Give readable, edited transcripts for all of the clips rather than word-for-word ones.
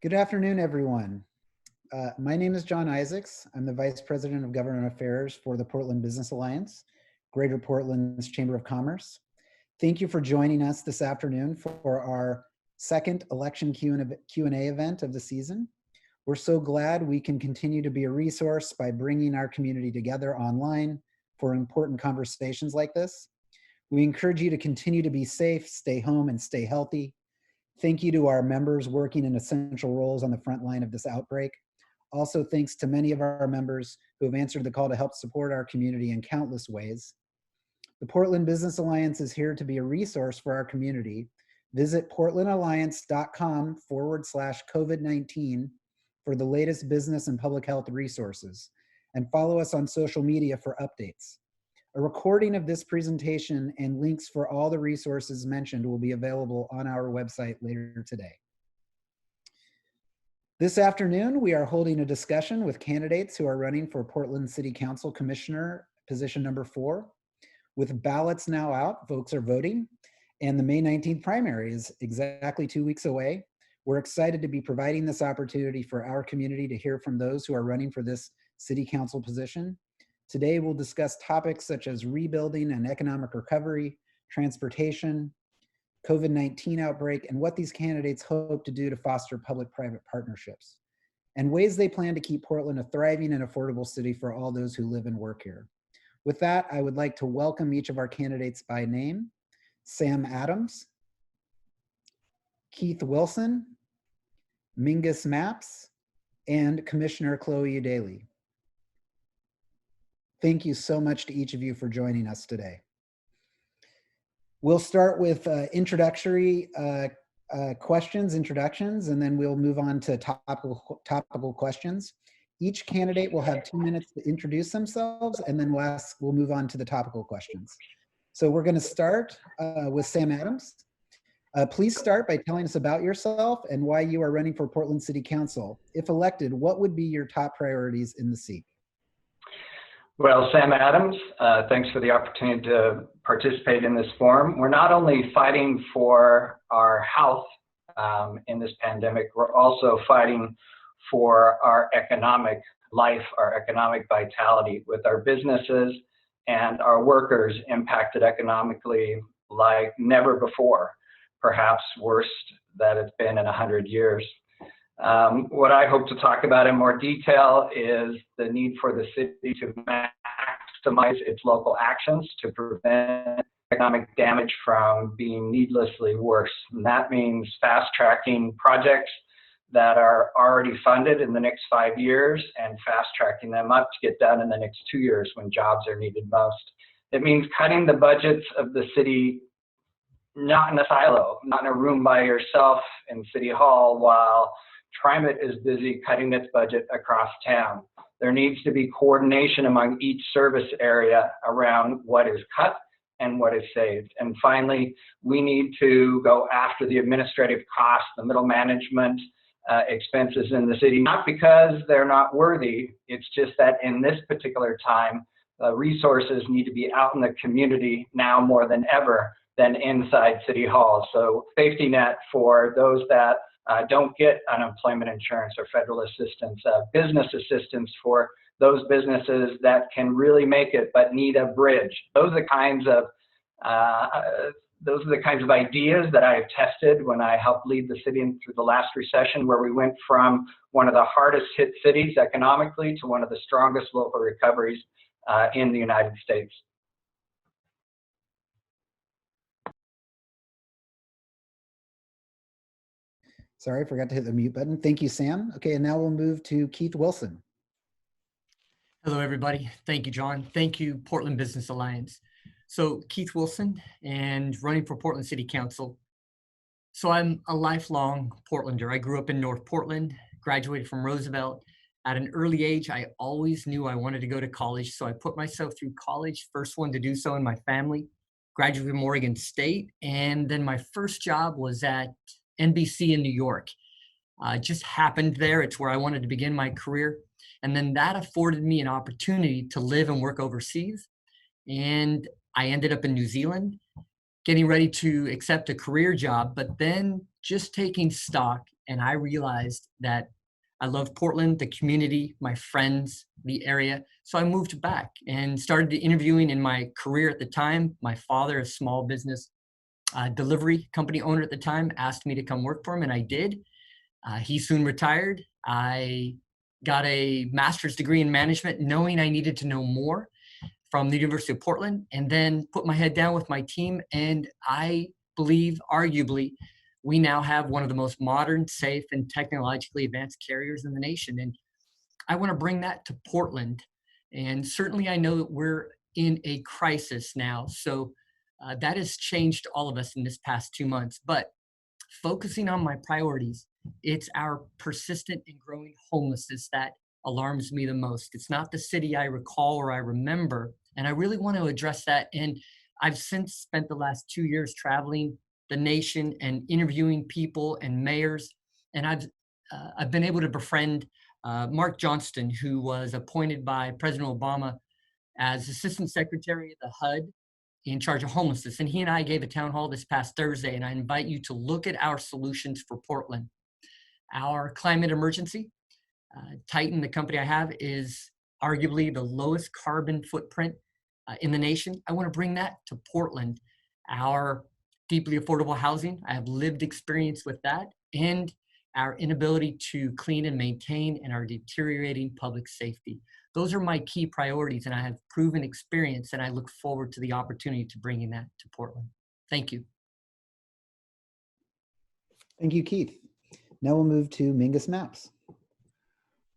Good afternoon, everyone. My name is John Isaacs. I'm the Vice President of Government Affairs for the Portland Business Alliance, Greater Portland's Chamber of Commerce. Thank you for joining us this afternoon for our second election Q&A event of the season. We're so glad we can continue to be a resource by bringing our community together online for important conversations like this. We encourage you to continue to be safe, stay home, and stay healthy. Thank you to our members working in essential roles on the front line of this outbreak. Also, thanks to many of our members who have answered the call to help support our community in countless ways. The Portland Business Alliance is here to be a resource for our community. Visit portlandalliance.com/COVID-19 for the latest business and public health resources, and follow us on social media for updates. A recording of this presentation and links for all the resources mentioned will be available on our website later today. This afternoon, we are holding a discussion with candidates who are running for Portland City Council Commissioner, position number 4. With ballots now out, folks are voting, and the May 19th primary is exactly 2 weeks away. We're excited to be providing this opportunity for our community to hear from those who are running for this City Council position. Today, we'll discuss topics such as rebuilding and economic recovery, transportation, COVID-19 outbreak, and what these candidates hope to do to foster public-private partnerships, and ways they plan to keep Portland a thriving and affordable city for all those who live and work here. With that, I would like to welcome each of our candidates by name: Sam Adams, Keith Wilson, Mingus Maps, and Commissioner Chloe Daly. Thank you so much to each of you for joining us today. We'll start with introductions, and then we'll move on to topical questions. Each candidate will have 2 minutes to introduce themselves, and then we'll move on to the topical questions. So we're going to start with Sam Adams. Please start by telling us about yourself and why you are running for Portland City Council. If elected, what would be your top priorities in the seat? Well, Sam Adams, thanks for the opportunity to participate in this forum. We're not only fighting for our health in this pandemic, we're also fighting for our economic life, our economic vitality, with our businesses and our workers impacted economically like never before, perhaps worst that it's been in 100 years. What I hope to talk about in more detail is the need for the city to maximize its local actions to prevent economic damage from being needlessly worse. And that means fast-tracking projects that are already funded in the next 5 years and fast-tracking them up to get done in the next 2 years when jobs are needed most. It means cutting the budgets of the city, not in a silo, not in a room by yourself in City Hall while TriMet is busy cutting its budget across town. There needs to be coordination among each service area around what is cut and what is saved. And finally, we need to go after the administrative costs, the middle management expenses in the city, not because they're not worthy. It's just that in this particular time, resources need to be out in the community now more than ever than inside City Hall. So safety net for those that don't get unemployment insurance or federal assistance, business assistance for those businesses that can really make it but need a bridge. Those are the kinds of ideas that I have tested when I helped lead the city through the last recession, where we went from one of the hardest hit cities economically to one of the strongest local recoveries in the United States. Sorry, I forgot to hit the mute button. Thank you, Sam. Okay, and now we'll move to Keith Wilson. Hello, everybody. Thank you, John. Thank you, Portland Business Alliance. So Keith Wilson, and running for Portland City Council. So I'm a lifelong Portlander. I grew up in North Portland, graduated from Roosevelt. At an early age, I always knew I wanted to go to college, so I put myself through college, first one to do so in my family, graduated from Oregon State, and then my first job was at NBC in New York. It just happened there. It's where I wanted to begin my career. And then that afforded me an opportunity to live and work overseas. And I ended up in New Zealand, getting ready to accept a career job, but then just taking stock and I realized that I loved Portland, the community, my friends, the area. So I moved back and started interviewing in my career at the time. My father, a small business delivery company owner at the time, asked me to come work for him, and I did. He soon retired. I got a master's degree in management, knowing I needed to know more from the University of Portland, and then put my head down with my team. And I believe, arguably, we now have one of the most modern, safe, and technologically advanced carriers in the nation. And I want to bring that to Portland. And certainly I know that we're in a crisis now. So that has changed all of us in this past 2 months. But focusing on my priorities, it's our persistent and growing homelessness that alarms me the most. It's not the city I recall or I remember. And I really want to address that. And I've since spent the last 2 years traveling the nation and interviewing people and mayors. And I've been able to befriend Mark Johnston, who was appointed by President Obama as Assistant Secretary of the HUD in charge of homelessness. And he and I gave a town hall this past Thursday, and I invite you to look at our solutions for Portland. Our climate emergency, Titan, the company I have, is arguably the lowest carbon footprint in the nation. I want to bring that to Portland. Our deeply affordable housing, I have lived experience with that, and our inability to clean and maintain and our deteriorating public safety. Those are my key priorities, and I have proven experience, and I look forward to the opportunity to bringing that to Portland. Thank you. Thank you, Keith. Now we'll move to Mingus Maps.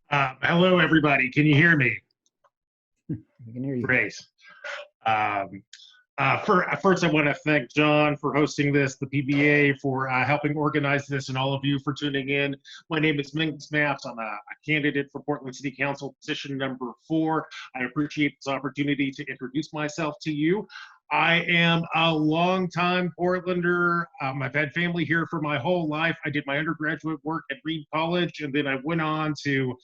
Hello, everybody. Can you hear me? We can hear you. Great. First, I want to thank John for hosting this, the PBA for helping organize this, and all of you for tuning in. My name is Mingus Maps. I'm a candidate for Portland City Council position number 4. I appreciate this opportunity to introduce myself to you. I am a longtime Portlander. I've had family here for my whole life. I did my undergraduate work at Reed College, and then I went on to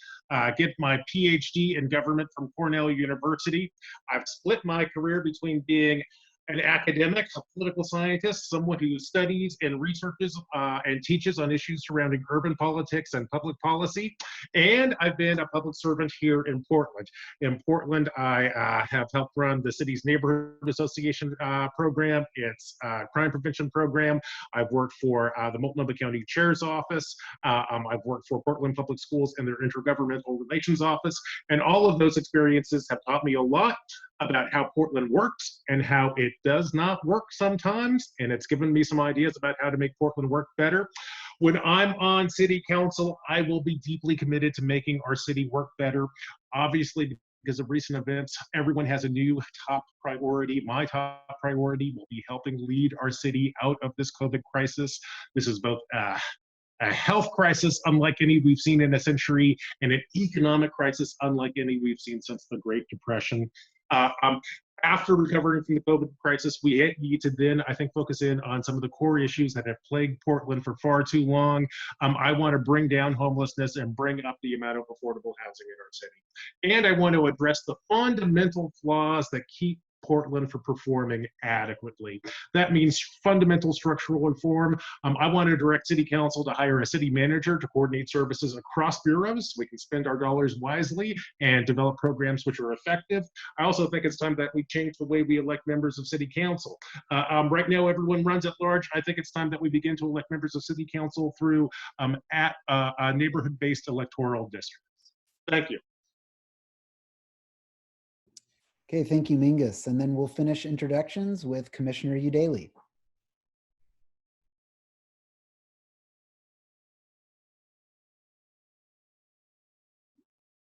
get my PhD in government from Cornell University. I've split my career between being an academic, a political scientist, someone who studies and researches and teaches on issues surrounding urban politics and public policy. And I've been a public servant here in Portland. In Portland, I have helped run the city's neighborhood association program, its crime prevention program. I've worked for the Multnomah County Chair's office. I've worked for Portland Public Schools and their intergovernmental relations office. And all of those experiences have taught me a lot about how Portland works and how it does not work sometimes. And it's given me some ideas about how to make Portland work better. When I'm on city council, I will be deeply committed to making our city work better. Obviously, because of recent events, everyone has a new top priority. My top priority will be helping lead our city out of this COVID crisis. This is both a health crisis unlike any we've seen in a century, and an economic crisis unlike any we've seen since the Great Depression. After recovering from the COVID crisis, we need to then, I think, focus in on some of the core issues that have plagued Portland for far too long. I want to bring down homelessness and bring up the amount of affordable housing in our city. And I want to address the fundamental flaws that keep Portland from performing adequately. That means fundamental structural reform. I want to direct City Council to hire a city manager to coordinate services across bureaus so we can spend our dollars wisely and develop programs which are effective. I also think it's time that we change the way we elect members of City Council. Right now, everyone runs at large. I think it's time that we begin to elect members of City Council through neighborhood-based electoral districts. Thank you. Okay, thank you, Mingus. And then we'll finish introductions with Commissioner Daly.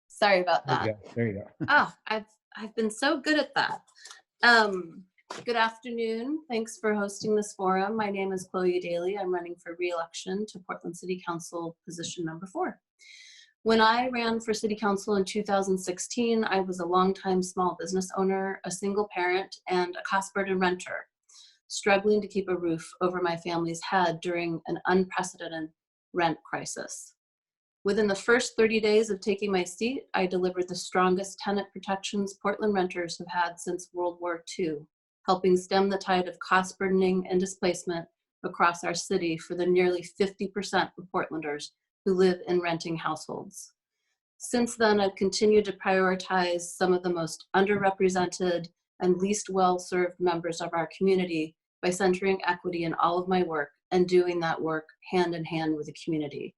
Sorry about that. There you go. Oh, I've been so good at that. Good afternoon. Thanks for hosting this forum. My name is Chloe Daly. I'm running for re-election to Portland City Council position number 4. When I ran for City Council in 2016, I was a longtime small business owner, a single parent, and a cost-burden renter, struggling to keep a roof over my family's head during an unprecedented rent crisis. Within the first 30 days of taking my seat, I delivered the strongest tenant protections Portland renters have had since World War II, helping stem the tide of cost burdening and displacement across our city for the nearly 50% of Portlanders who live in renting households. Since then, I've continued to prioritize some of the most underrepresented and least well-served members of our community by centering equity in all of my work and doing that work hand in hand with the community.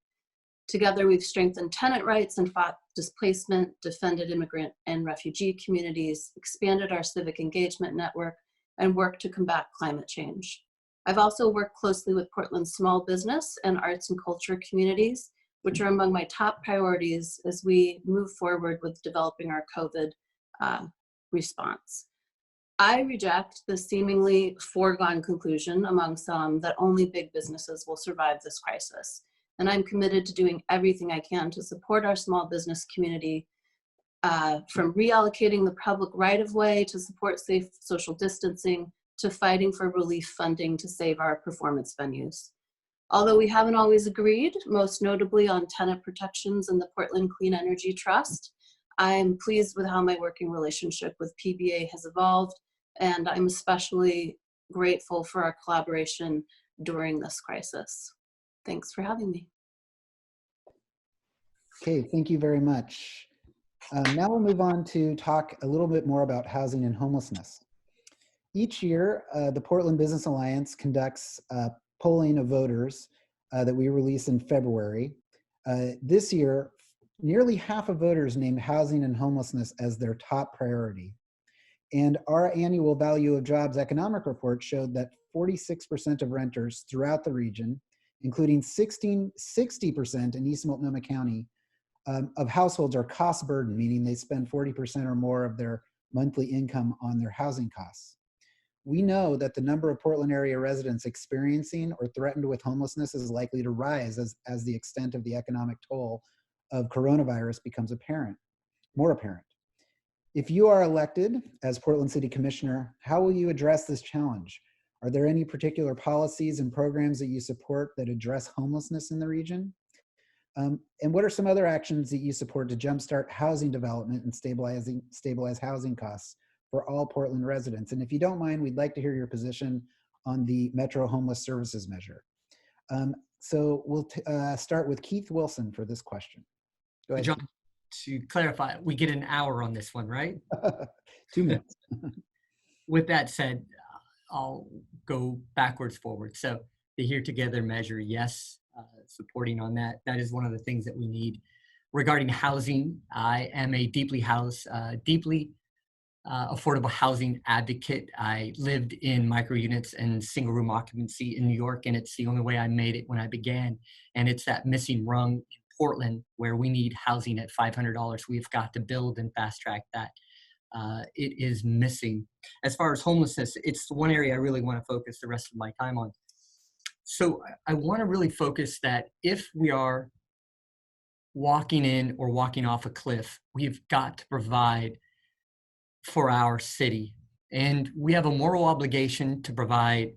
Together, we've strengthened tenant rights and fought displacement, defended immigrant and refugee communities, expanded our civic engagement network, and worked to combat climate change. I've also worked closely with Portland's small business and arts and culture communities, which are among my top priorities as we move forward with developing our COVID response. I reject the seemingly foregone conclusion among some that only big businesses will survive this crisis. And I'm committed to doing everything I can to support our small business community, from reallocating the public right-of-way to support safe social distancing, to fighting for relief funding to save our performance venues. Although we haven't always agreed, most notably on tenant protections and the Portland Clean Energy Trust, I'm pleased with how my working relationship with PBA has evolved, and I'm especially grateful for our collaboration during this crisis. Thanks for having me. Okay, thank you very much. Now we'll move on to talk a little bit more about housing and homelessness. Each year, the Portland Business Alliance conducts polling of voters that we release in February. This year, nearly half of voters named housing and homelessness as their top priority. And our annual Value of Jobs economic report showed that 46% of renters throughout the region, including 60% in East Multnomah County, of households are cost burdened, meaning they spend 40% or more of their monthly income on their housing costs. We know that the number of Portland area residents experiencing or threatened with homelessness is likely to rise as the extent of the economic toll of coronavirus becomes more apparent. If you are elected as Portland City Commissioner, how will you address this challenge? Are there any particular policies and programs that you support that address homelessness in the region? And what are some other actions that you support to jumpstart housing development and stabilize housing costs for all Portland residents? And if you don't mind, we'd like to hear your position on the Metro Homeless Services Measure. So we'll start with Keith Wilson for this question. Go ahead. John, to clarify, we get an hour on this one, right? 2 minutes. With that said, I'll go backwards forward. So the Here Together measure, yes, supporting on that. That is one of the things that we need. Regarding housing, I am a deeply affordable housing advocate. I lived in micro units and single room occupancy in New York, and it's the only way I made it when I began. And it's that missing rung in Portland where we need housing at $500. We've got to build and fast track that. It is missing. As far as homelessness, it's the one area I really want to focus the rest of my time on. So I want to really focus that if we are walking in or walking off a cliff, we've got to provide for our city. And we have a moral obligation to provide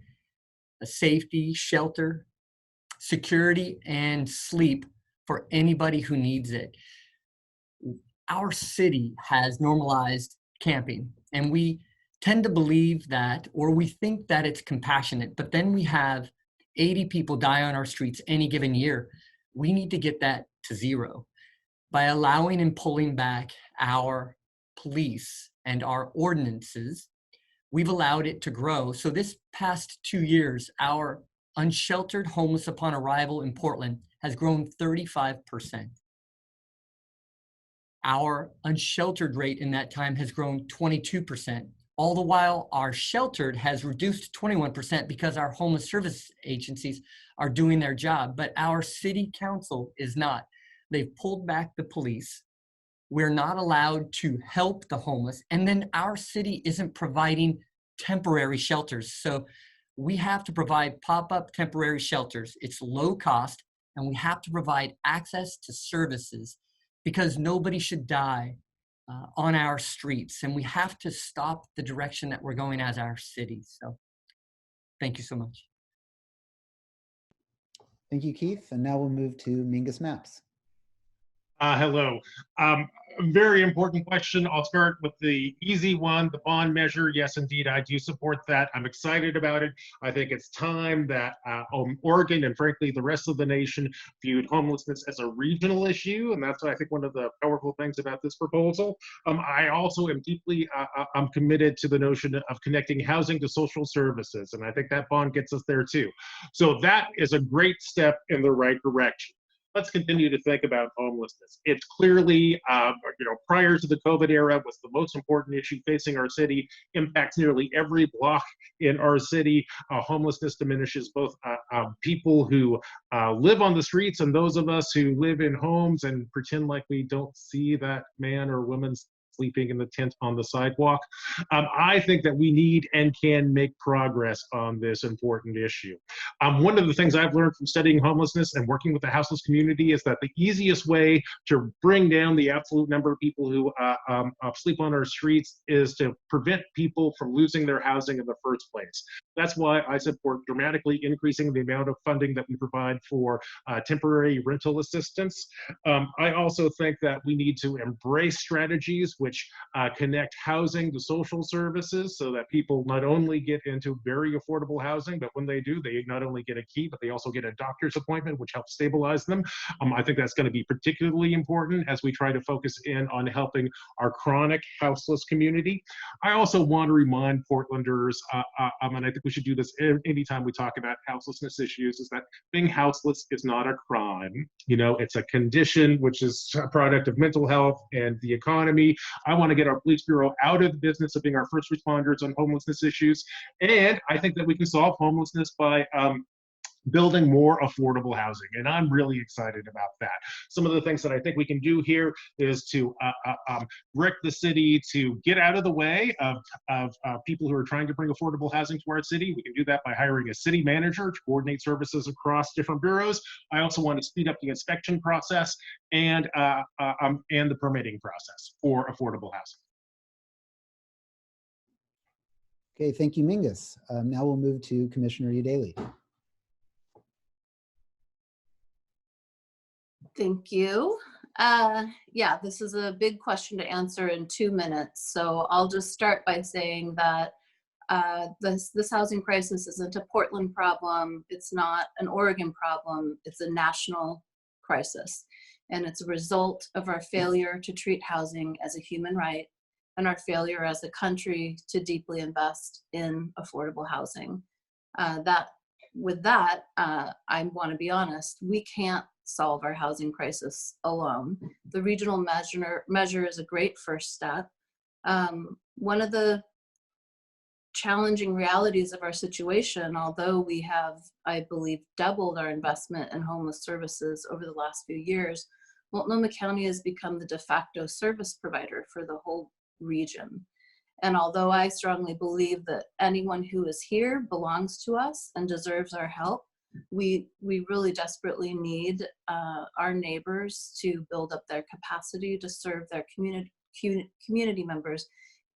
a safety, shelter, security, and sleep for anybody who needs it. Our city has normalized camping, and we tend to believe that, or we think that it's compassionate, but then we have 80 people die on our streets any given year. We need to get that to zero by allowing and pulling back our police and our ordinances. We've allowed it to grow. So this past 2 years, our unsheltered homeless upon arrival in Portland has grown 35%. Our unsheltered rate in that time has grown 22%. All the while, our sheltered has reduced 21% because our homeless service agencies are doing their job, but our city council is not. They've pulled back the police. We're not allowed to help the homeless, and then our city isn't providing temporary shelters. So we have to provide pop-up temporary shelters. It's low cost, and we have to provide access to services because nobody should die on our streets, and we have to stop the direction that we're going as our city. So thank you so much. Thank you, Keith. And now we'll move to Mingus Maps. Hello. Very important question. I'll start with the easy one, the bond measure. Yes, indeed, I do support that. I'm excited about it. I think it's time that Oregon and frankly the rest of the nation viewed homelessness as a regional issue, and that's I think one of the powerful things about this proposal. I also am deeply I'm committed to the notion of connecting housing to social services, and I think that bond gets us there too. So that is a great step in the right direction. Let's continue to think about homelessness. It's clearly, prior to the COVID era, was the most important issue facing our city, impacts nearly every block in our city. Homelessness diminishes both people who live on the streets and those of us who live in homes and pretend like we don't see that man or woman sleeping in the tent on the sidewalk. I think that we need and can make progress on this important issue. One of the things I've learned from studying homelessness and working with the houseless community is that the easiest way to bring down the absolute number of people who sleep on our streets is to prevent people from losing their housing in the first place. That's why I support dramatically increasing the amount of funding that we provide for temporary rental assistance. I also think that we need to embrace strategies which connect housing to social services so that people not only get into very affordable housing, but when they do, they not only get a key, but they also get a doctor's appointment, which helps stabilize them. I think that's going to be particularly important as we try to focus in on helping our chronic houseless community. I also want to remind Portlanders, and I think we should do this anytime we talk about houselessness issues, is that being houseless is not a crime. You know, it's a condition which is a product of mental health and the economy. I want to get our police bureau out of the business of being our first responders on homelessness issues. And I think that we can solve homelessness by building more affordable housing. And I'm really excited about that. Some of the things that I think we can do here is to direct the city to get out of the way of people who are trying to bring affordable housing to our city. We can do that by hiring a city manager to coordinate services across different bureaus. I also want to speed up the inspection process and the permitting process for affordable housing. Okay, thank you, Mingus. Now we'll move to Commissioner Daly. Thank you. Yeah, this is a big question to answer in 2 minutes. So I'll just start by saying that this housing crisis isn't a Portland problem. It's not an Oregon problem. It's a national crisis. And it's a result of our failure to treat housing as a human right and our failure as a country to deeply invest in affordable housing. With that, I want to be honest, we can't solve our housing crisis alone. The regional measure is a great first step. One of the challenging realities of our situation, although we have, I believe, doubled our investment in homeless services over the last few years, Multnomah County has become the de facto service provider for the whole region. And although I strongly believe that anyone who is here belongs to us and deserves our help, we really desperately need our neighbors to build up their capacity to serve their community members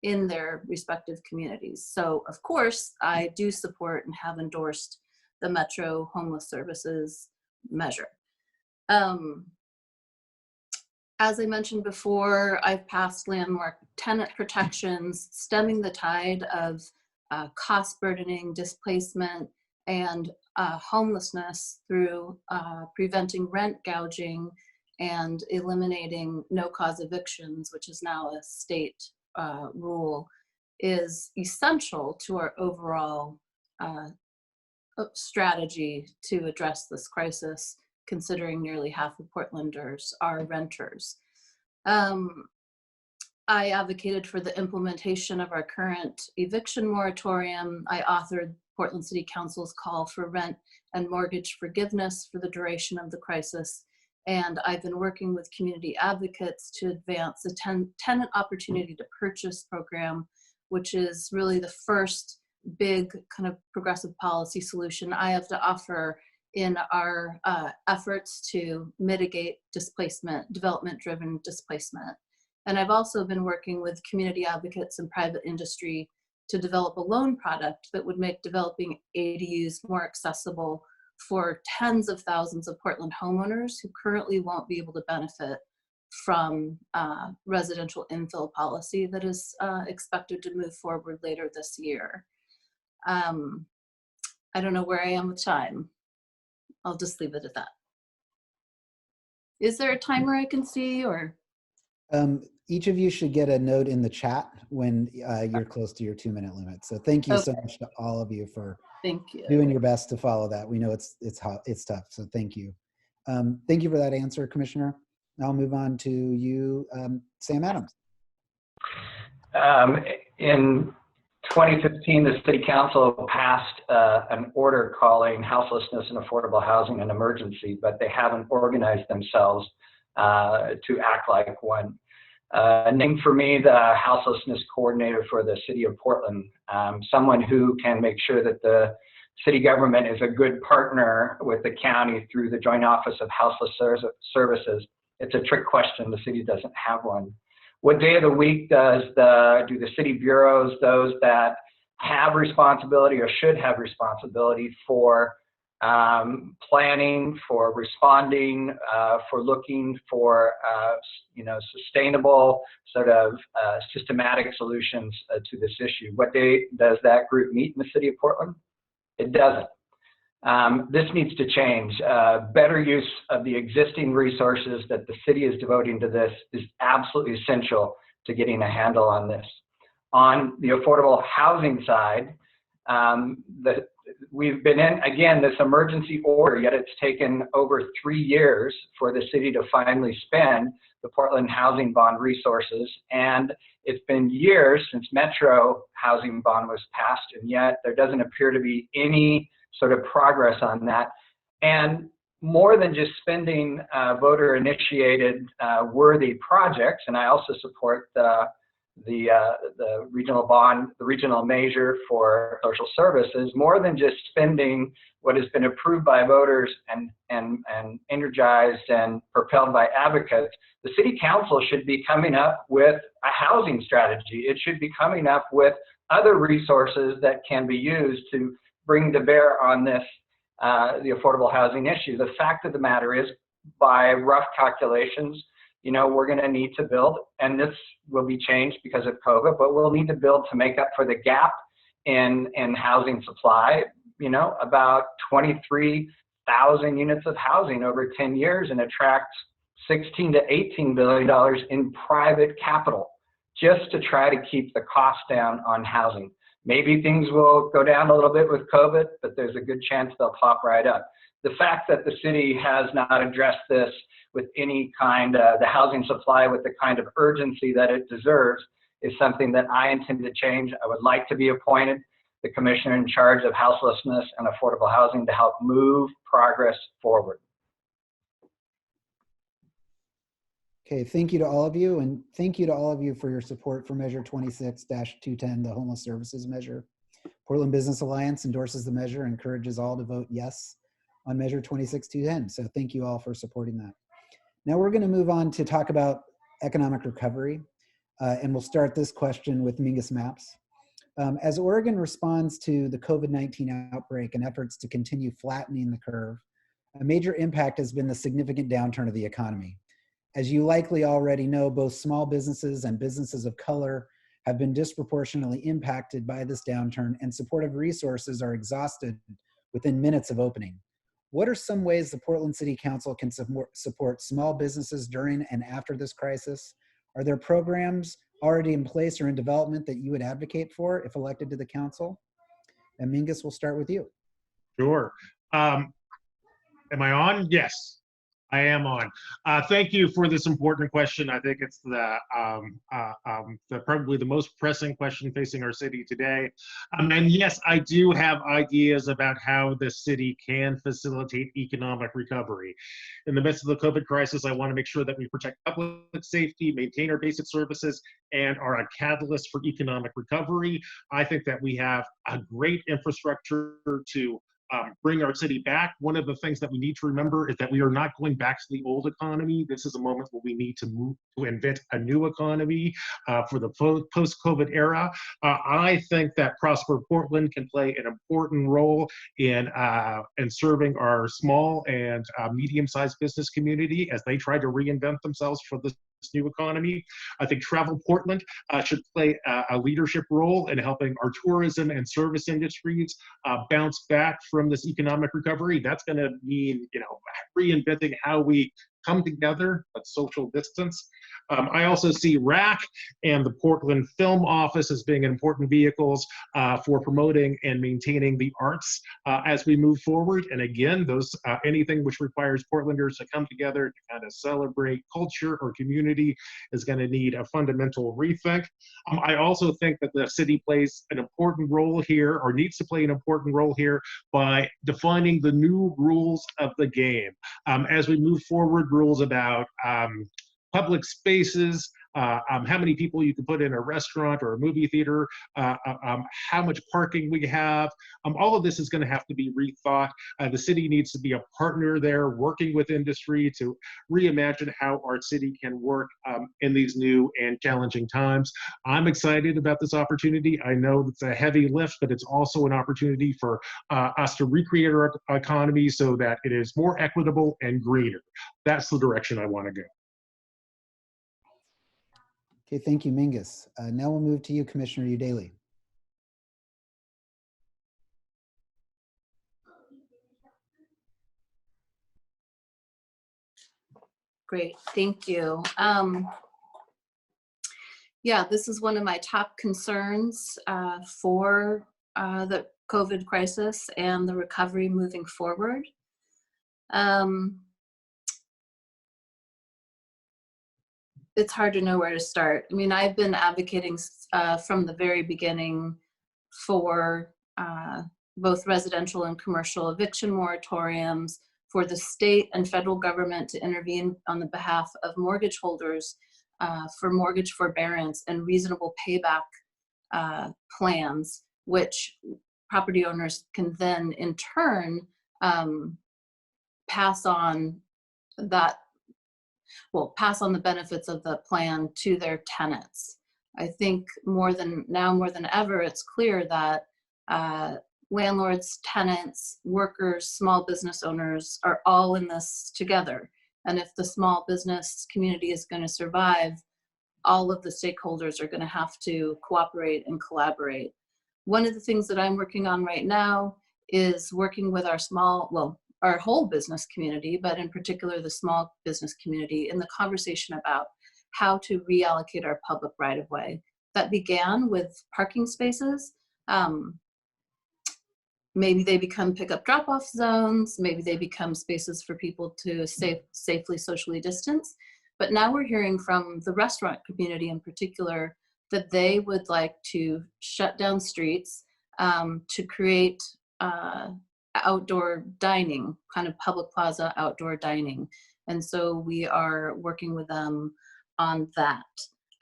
in their respective communities. So of course, I do support and have endorsed the Metro Homeless Services measure. As I mentioned before, I've passed landmark tenant protections, stemming the tide of cost burdening displacement and homelessness through preventing rent gouging and eliminating no-cause evictions, which is now a state rule, is essential to our overall strategy to address this crisis, considering nearly half of Portlanders are renters. I advocated for the implementation of our current eviction moratorium. I authored Portland City Council's call for rent and mortgage forgiveness for the duration of the crisis. And I've been working with community advocates to advance the tenant opportunity to purchase program, which is really the first big kind of progressive policy solution I have to offer in our efforts to mitigate displacement, development-driven displacement. And I've also been working with community advocates and private industry to develop a loan product that would make developing ADUs more accessible for tens of thousands of Portland homeowners who currently won't be able to benefit from residential infill policy that is expected to move forward later this year. I don't know where I am with time. I'll just leave it at that. Is there a timer I can see, or? Each of you should get a note in the chat when you're close to your 2-minute limit. So thank you so much to all of you for doing your best to follow that. We know it's tough, so thank you. Thank you for that answer, Commissioner. Now I'll move on to you, Sam Adams. In 2015, the City Council passed an order calling houselessness and affordable housing an emergency, but they haven't organized themselves to act like one. Named for me the houselessness coordinator for the City of Portland, someone who can make sure that the city government is a good partner with the county through the Joint Office of Houseless Services. It's a trick question. The city doesn't have one. What day of the week do the city bureaus, those that have responsibility or should have responsibility for planning, for responding, for looking for sustainable sort of systematic solutions to this issue? What day does that group meet in the City of Portland? It doesn't. This needs to change. Better use of the existing resources that the city is devoting to this is absolutely essential to getting a handle on this. On the affordable housing side, we've been in, again, this emergency order, yet it's taken over 3 years for the city to finally spend the Portland Housing Bond resources. And it's been years since Metro Housing Bond was passed, and yet there doesn't appear to be any sort of progress on that. And more than just spending voter-initiated worthy projects, and I also support the regional bond, the regional measure for social services, more than just spending what has been approved by voters and energized and propelled by advocates, the city council should be coming up with a housing strategy. It should be coming up with other resources that can be used to bring to bear on this, the affordable housing issue. The fact of the matter is, by rough calculations, we're going to need to build, and this will be changed because of COVID, but we'll need to build to make up for the gap in housing supply, about 23,000 units of housing over 10 years and attract $16 to $18 billion in private capital just to try to keep the cost down on housing. Maybe things will go down a little bit with COVID, but there's a good chance they'll pop right up. The fact that the city has not addressed this with any kind, the housing supply with the kind of urgency that it deserves, is something that I intend to change. I would like to be appointed the commissioner in charge of houselessness and affordable housing to help move progress forward. Okay, thank you to all of you, and thank you to all of you for your support for Measure 26-210, the Homeless Services Measure. Portland Business Alliance endorses the measure and encourages all to vote yes on Measure 26-210. So thank you all for supporting that. Now we're going to move on to talk about economic recovery, and we'll start this question with Mingus Maps. As Oregon responds to the COVID-19 outbreak and efforts to continue flattening the curve, a major impact has been the significant downturn of the economy. As you likely already know, both small businesses and businesses of color have been disproportionately impacted by this downturn, and supportive resources are exhausted within minutes of opening. What are some ways the Portland City Council can support small businesses during and after this crisis? Are there programs already in place or in development that you would advocate for if elected to the council? And Mingus, we'll start with you. Sure. Am I on? Yes. I am on. Thank you for this important question. I think it's probably the most pressing question facing our city today. And yes, I do have ideas about how the city can facilitate economic recovery. In the midst of the COVID crisis, I want to make sure that we protect public safety, maintain our basic services, and are a catalyst for economic recovery. I think that we have a great infrastructure to bring our city back. One of the things that we need to remember is that we are not going back to the old economy. This is a moment where we need to move to invent a new economy for the post-COVID era. I think that Prosper Portland can play an important role in serving our small and medium-sized business community as they try to reinvent themselves for this new economy. I think Travel Portland should play a leadership role in helping our tourism and service industries bounce back from this economic recovery. That's going to mean, reinventing how we come together at social distance. I also see RAC and the Portland Film Office as being important vehicles for promoting and maintaining the arts as we move forward. And again, those anything which requires Portlanders to come together to kind of celebrate culture or community is going to need a fundamental rethink. I also think that the city plays an important role here, or needs to play an important role here, by defining the new rules of the game. As we move forward, rules about public spaces, how many people you can put in a restaurant or a movie theater, how much parking we have. All of this is going to have to be rethought. The city needs to be a partner there, working with industry to reimagine how our city can work in these new and challenging times. I'm excited about this opportunity. I know it's a heavy lift, but it's also an opportunity for us to recreate our economy so that it is more equitable and greener. That's the direction I want to go. Okay, thank you, Mingus. Now we'll move to you, Commissioner Daly. Great, thank you. Yeah, this is one of my top concerns for the COVID crisis and the recovery moving forward. It's hard to know where to start. I mean, I've been advocating from the very beginning for both residential and commercial eviction moratoriums, for the state and federal government to intervene on the behalf of mortgage holders for mortgage forbearance and reasonable payback plans, which property owners can then in turn pass on the benefits of the plan to their tenants. I think more than ever, it's clear that landlords, tenants, workers, small business owners are all in this together. And if the small business community is going to survive, all of the stakeholders are going to have to cooperate and collaborate. One of the things that I'm working on right now is working with our whole business community, but in particular the small business community, in the conversation about how to reallocate our public right-of-way. That began with parking spaces. Maybe they become pickup drop-off zones, maybe they become spaces for people to safely socially distance. But now we're hearing from the restaurant community in particular that they would like to shut down streets to create outdoor dining, kind of public plaza outdoor dining. And so we are working with them on that.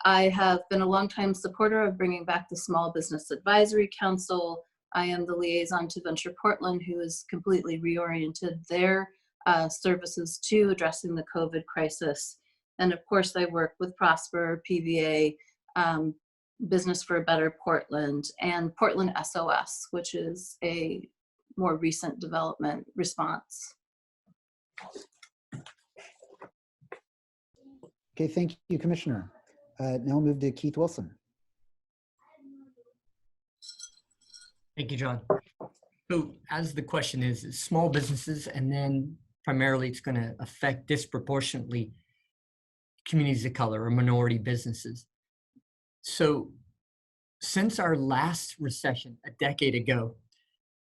I have been a longtime supporter of bringing back the Small Business Advisory Council. I am the liaison to Venture Portland, who has completely reoriented their services to addressing the COVID crisis. And of course, I work with Prosper, PVA, Business for a Better Portland, and Portland SOS, which is a more recent development response. Okay, thank you, Commissioner. Now we'll move to Keith Wilson. Thank you, John. So as the question is small businesses, and then primarily it's going to affect disproportionately communities of color or minority businesses. So since our last recession a decade ago,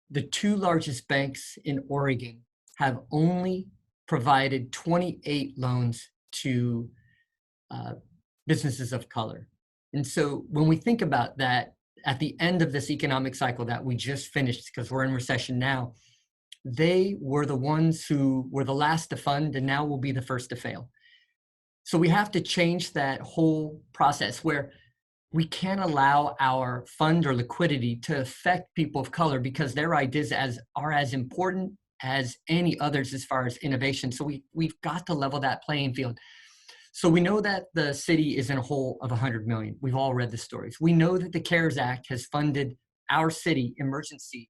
the two largest banks in Oregon have only provided 28 loans to businesses of color. And so when we think about that, at the end of this economic cycle that we just finished, because we're in recession now, they were the ones who were the last to fund and now will be the first to fail. So we have to change that whole process where we can't allow our fund or liquidity to affect people of color because their ideas are as important as any others as far as innovation. So we've got to level that playing field. So we know that the city is in a hole of 100 million. We've all read the stories. We know that the CARES Act has funded our city emergency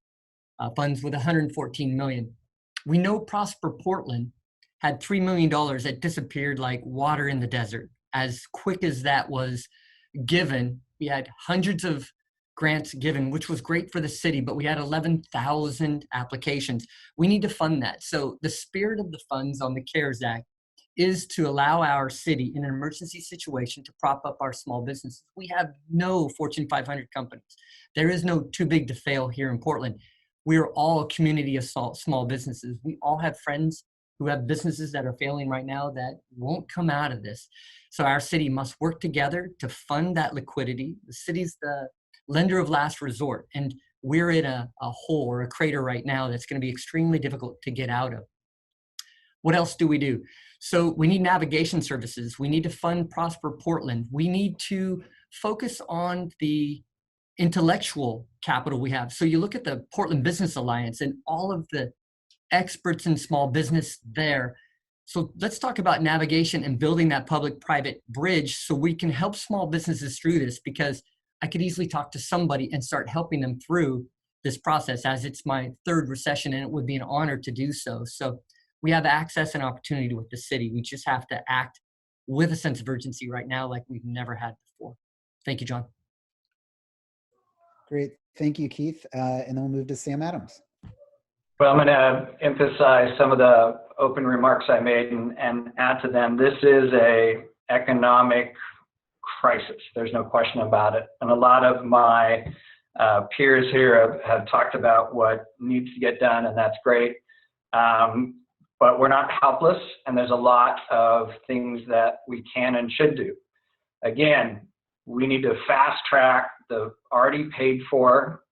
funds with 114 million. We know Prosper Portland had $3 million that disappeared like water in the desert. As quick as that was given, we had hundreds of grants given, which was great for the city, but we had 11,000 applications. We need to fund that. So the spirit of the funds on the CARES Act is to allow our city in an emergency situation to prop up our small businesses. We have no Fortune 500 companies. There is no too big to fail here in Portland. We are all a community of small businesses. We all have friends who have businesses that are failing right now that won't come out of this. So our city must work together to fund that liquidity. The city's the lender of last resort, and we're in a hole or a crater right now that's going to be extremely difficult to get out of. What else do we do? So we need navigation services. We need to fund Prosper Portland. We need to focus on the intellectual capital we have. So you look at the Portland Business Alliance and all of the experts in small business there. So let's talk about navigation and building that public-private bridge so we can help small businesses through this, because I could easily talk to somebody and start helping them through this process, as it's my third recession and it would be an honor to do so. So we have access and opportunity with the city. We just have to act with a sense of urgency right now like we've never had before. Thank you, John. Great. Thank you, Keith. And then we'll move to Sam Adams. Well, I'm going to emphasize some of the open remarks I made and add to them. This is an economic crisis. There's no question about it. And a lot of my peers here have talked about what needs to get done, and that's great. But we're not helpless, and there's a lot of things that we can and should do. Again, we need to fast track the already paid for,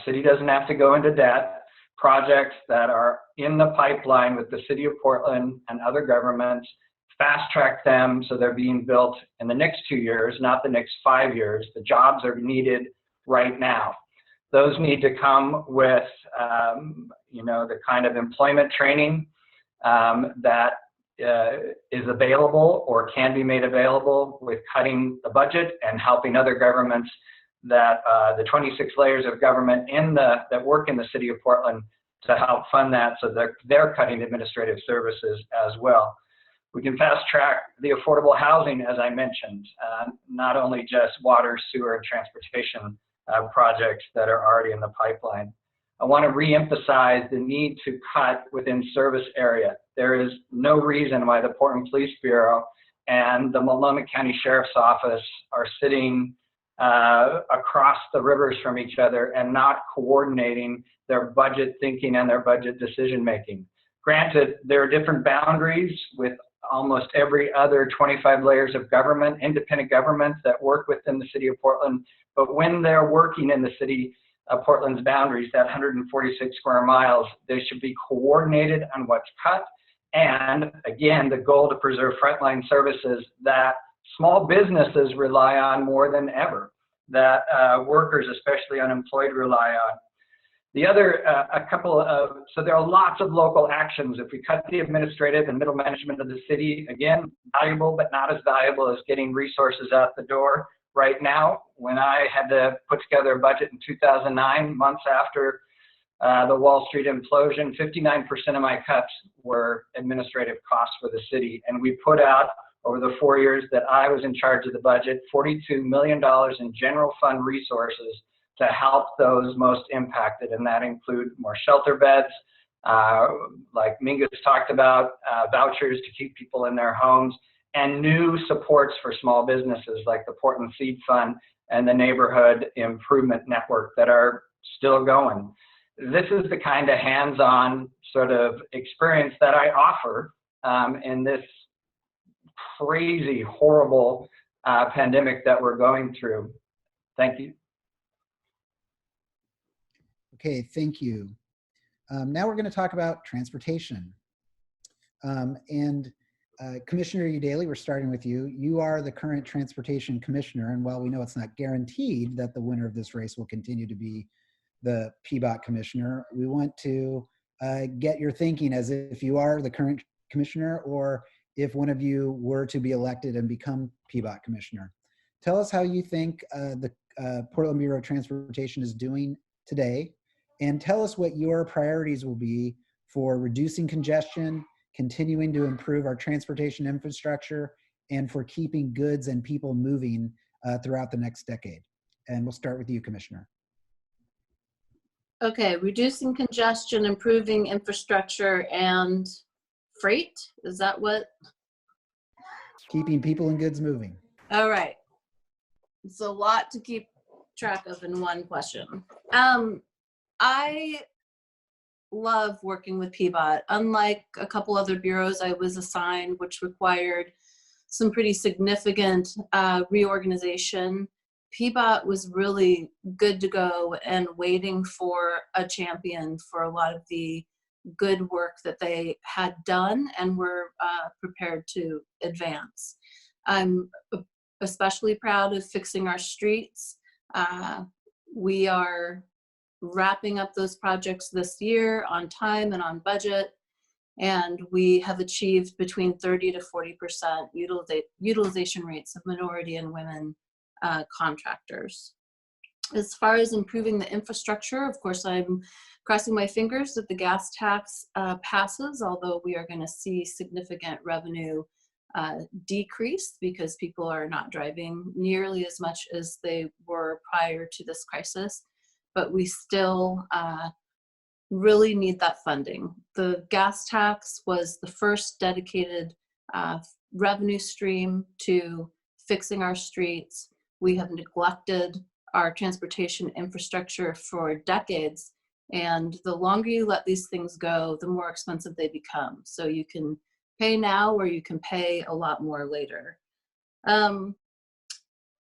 city doesn't have to go into debt, projects that are in the pipeline with the city of Portland and other governments, fast track them so they're being built in the next 2 years, not the next 5 years. The jobs are needed right now. Those need to come with, the kind of employment training that is available or can be made available, with cutting the budget and helping other governments that the 26 layers of government that work in the city of Portland to help fund that, so that they're cutting administrative services as well. We can fast track the affordable housing, as I mentioned, not only just water, sewer, and transportation projects that are already in the pipeline. I want to reemphasize the need to cut within service area. There is no reason why the Portland Police Bureau and the Multnomah County Sheriff's Office are sitting across the rivers from each other and not coordinating their budget thinking and their budget decision making. Granted, there are different boundaries with almost every other 25 layers of government, independent governments that work within the city of Portland, but when they're working in the city of Portland's boundaries, that 146 square miles, they should be coordinated on what's cut. And again, the goal to preserve frontline services that small businesses rely on more than ever, that workers, especially unemployed, rely on. The other, so there are lots of local actions. If we cut the administrative and middle management of the city, again, valuable, but not as valuable as getting resources out the door. Right now, when I had to put together a budget in 2009, months after the Wall Street implosion, 59% of my cuts were administrative costs for the city. And we put out, over the 4 years that I was in charge of the budget, $42 million in general fund resources to help those most impacted. And that include more shelter beds, like Mingus talked about, vouchers to keep people in their homes, and new supports for small businesses like the Portland Seed Fund and the Neighborhood Improvement Network that are still going. This is the kind of hands-on sort of experience that I offer in this crazy, horrible pandemic that we're going through. Thank you. Okay, thank you. Now we're going to talk about transportation. Commissioner Daly, we're starting with you. You are the current Transportation Commissioner, and while we know it's not guaranteed that the winner of this race will continue to be the PBOT Commissioner, we want to get your thinking as if you are the current Commissioner or if one of you were to be elected and become PBOT Commissioner. Tell us how you think the Portland Bureau of Transportation is doing today, and tell us what your priorities will be for reducing congestion, continuing to improve our transportation infrastructure, and for keeping goods and people moving throughout the next decade. And we'll start with you, Commissioner. Okay, reducing congestion, improving infrastructure, and freight. Is that what? Keeping people and goods moving. All right. It's a lot to keep track of in one question. I love working with PBOT. Unlike a couple other bureaus I was assigned, which required some pretty significant reorganization, PBOT was really good to go and waiting for a champion for a lot of the good work that they had done and were prepared to advance. I'm especially proud of fixing our streets. We are wrapping up those projects this year on time and on budget, and we have achieved between 30 to 40% utilization rates of minority and women contractors. As far as improving the infrastructure, of course, I'm crossing my fingers that the gas tax passes, although we are going to see significant revenue decrease because people are not driving nearly as much as they were prior to this crisis. But we still really need that funding. The gas tax was the first dedicated revenue stream to fixing our streets. We have neglected our transportation infrastructure for decades, and the longer you let these things go, the more expensive they become. So you can pay now or you can pay a lot more later.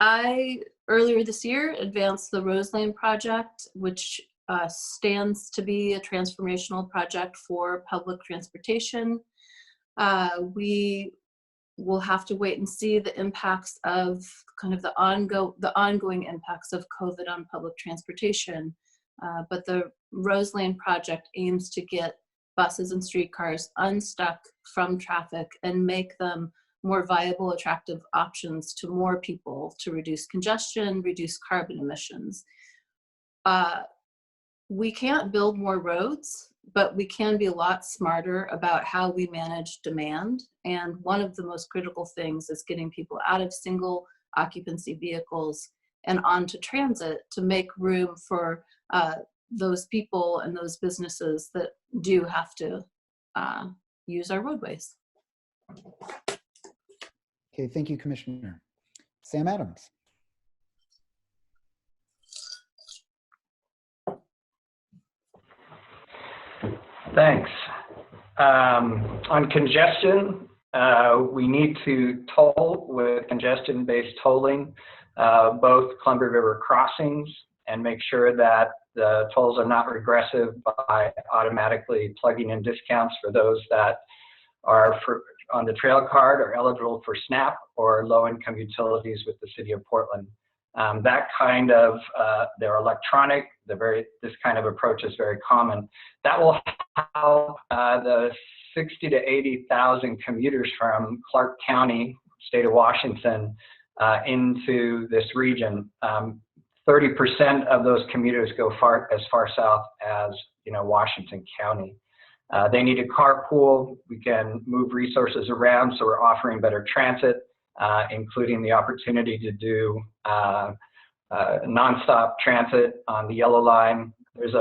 I, earlier this year, advanced the Rose Lane project, which stands to be a transformational project for public transportation. We will have to wait and see the impacts of kind of the ongoing impacts of COVID on public transportation. But the Rose Lane project aims to get buses and streetcars unstuck from traffic and make them more viable, attractive options to more people to reduce congestion, reduce carbon emissions. We can't build more roads, but we can be a lot smarter about how we manage demand. And one of the most critical things is getting people out of single occupancy vehicles and onto transit to make room for those people and those businesses that do have to use our roadways. Okay, thank you, Commissioner. Sam Adams. Thanks. On congestion, we need to toll with congestion-based tolling, both Columbia River crossings, and make sure that the tolls are not regressive by automatically plugging in discounts for those that are on the trail card or eligible for SNAP or low-income utilities with the city of Portland. That kind of, they're electronic, this kind of approach is very common. That will help the 60 to 80,000 commuters from Clark County, state of Washington, into this region. 30% of those commuters go as far south as Washington County. They need a carpool. We can move resources around, so we're offering better transit, including the opportunity to do nonstop transit on the Yellow Line. There's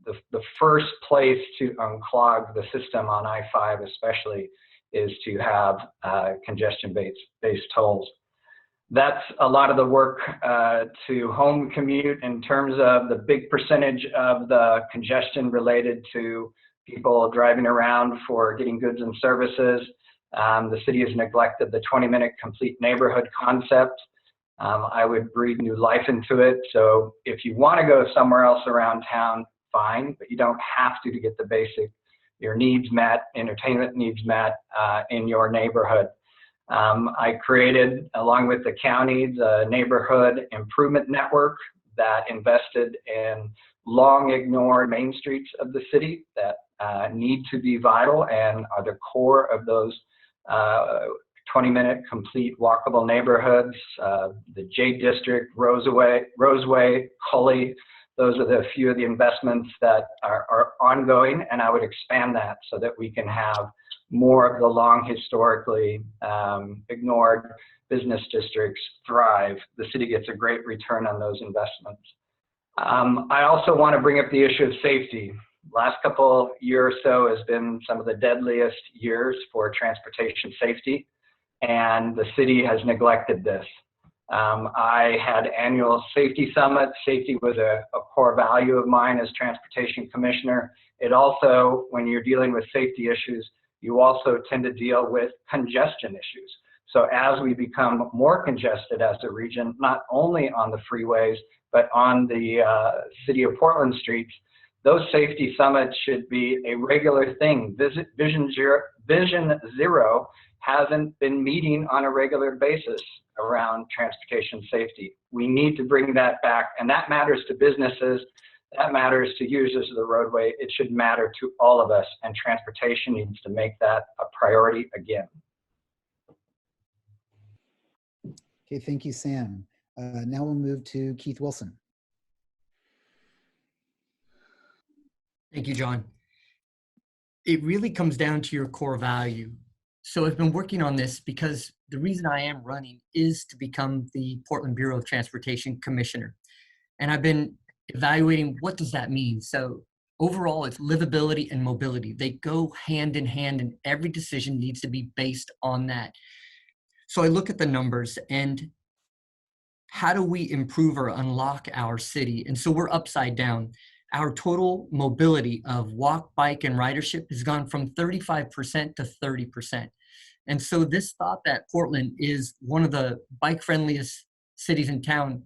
the first place to unclog the system on I-5 especially is to have congestion-based tolls. That's a lot of the work to home commute in terms of the big percentage of the congestion related to people driving around for getting goods and services. The city has neglected the 20-minute complete neighborhood concept. I would breathe new life into it. So if you want to go somewhere else around town, fine, but you don't have to get the basic your needs met, entertainment needs met in your neighborhood. I created, along with the county, the neighborhood improvement network that invested in long ignored main streets of the city that need to be vital and are the core of those 20-minute complete walkable neighborhoods. The J District, Roseway, Cully, those are the few of the investments that are ongoing, and I would expand that so that we can have more of the long historically ignored business districts thrive. The city gets a great return on those investments. I also want to bring up the issue of safety. Last couple years or so has been some of the deadliest years for transportation safety, and the city has neglected this. I had annual safety summits. Safety was a core value of mine as transportation commissioner. It also, when you're dealing with safety issues, you also tend to deal with congestion issues. So as we become more congested as a region, not only on the freeways, but on the city of Portland streets, those safety summits should be a regular thing. Vision Zero hasn't been meeting on a regular basis around transportation safety. We need to bring that back, and that matters to businesses, that matters to users of the roadway. It should matter to all of us, and transportation needs to make that a priority again. Okay, thank you, Sam. Now we'll move to Keith Wilson. Thank you, John. It really comes down to your core value. So I've been working on this because the reason I am running is to become the Portland Bureau of Transportation Commissioner. And I've been evaluating what does that mean. So overall, it's livability and mobility. They go hand in hand, and every decision needs to be based on that. So I look at the numbers and how do we improve or unlock our city? And so we're upside down. Our total mobility of walk, bike, and ridership has gone from 35% to 30%. And so this thought that Portland is one of the bike-friendliest cities in town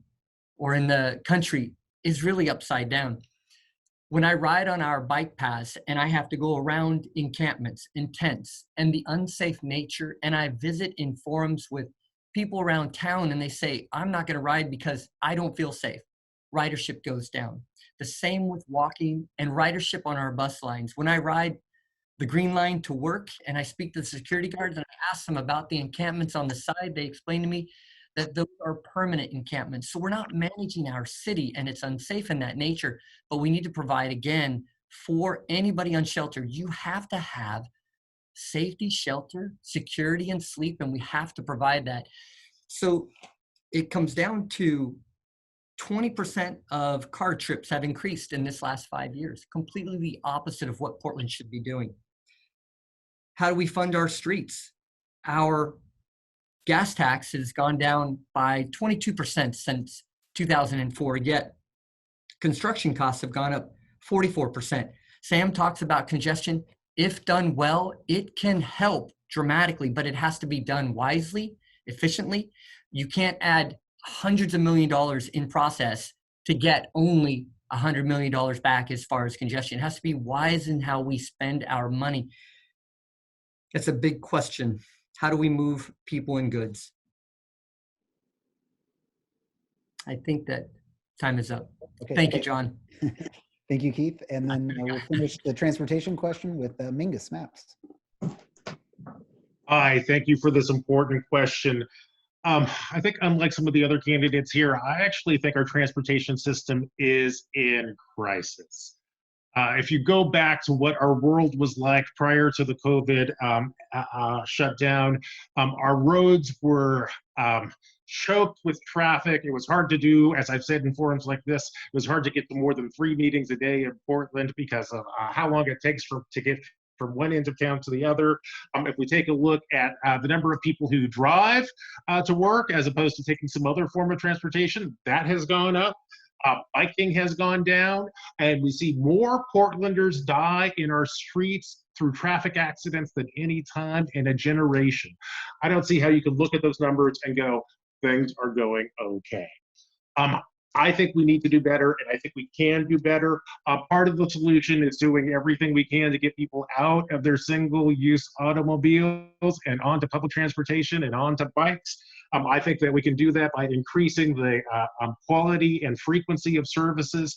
or in the country is really upside down. When I ride on our bike paths and I have to go around encampments and tents and the unsafe nature, and I visit in forums with people around town and they say, I'm not gonna ride because I don't feel safe, ridership goes down. The same with walking and ridership on our bus lines. When I ride the Green Line to work and I speak to the security guards and I ask them about the encampments on the side, they explain to me that those are permanent encampments. So we're not managing our city, and it's unsafe in that nature, but we need to provide, again, for anybody on shelter, you have to have safety, shelter, security, and sleep, and we have to provide that. So it comes down to 20% of car trips have increased in this last 5 years, completely the opposite of what Portland should be doing. How do we fund our streets? Our gas tax has gone down by 22% since 2004, yet construction costs have gone up 44%. Sam talks about congestion. If done well, it can help dramatically, but it has to be done wisely, efficiently. You can't add hundreds of $1 million in process to get only $100 million back as far as congestion. It has to be wise in how we spend our money. That's a big question. How do we move people and goods? I think that time is up. Okay, Thank you, John. Thank you, Keith. And then we'll finish the transportation question with Mingus Maps. Hi, thank you for this important question. I think unlike some of the other candidates here, I actually think our transportation system is in crisis. If you go back to what our world was like prior to the COVID shutdown, our roads were choked with traffic. It was hard to do, as I've said in forums like this, it was hard to get to more than 3 meetings a day in Portland because of how long it takes to get from one end of town to the other. If we take a look at the number of people who drive to work as opposed to taking some other form of transportation, that has gone up. Biking has gone down, and we see more Portlanders die in our streets through traffic accidents than any time in a generation. I don't see how you can look at those numbers and go, things are going okay. I think we need to do better, and I think we can do better. Part of the solution is doing everything we can to get people out of their single-use automobiles and onto public transportation and onto bikes. I think that we can do that by increasing the quality and frequency of services,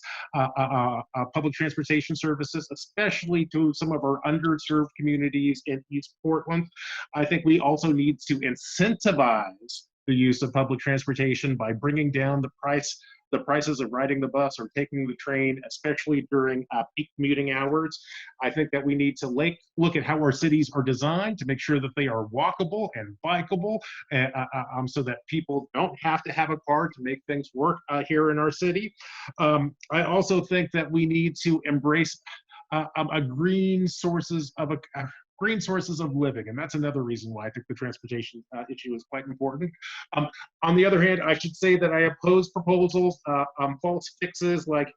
public transportation services, especially to some of our underserved communities in East Portland. I think we also need to incentivize the use of public transportation by bringing down the prices of riding the bus or taking the train, especially during peak commuting hours. I think that we need to look at how our cities are designed to make sure that they are walkable and bikeable, so that people don't have to have a car to make things work here in our city. I also think that we need to embrace green sources of living. And that's another reason why I think the transportation issue is quite important. On the other hand, I should say that I oppose proposals, false fixes like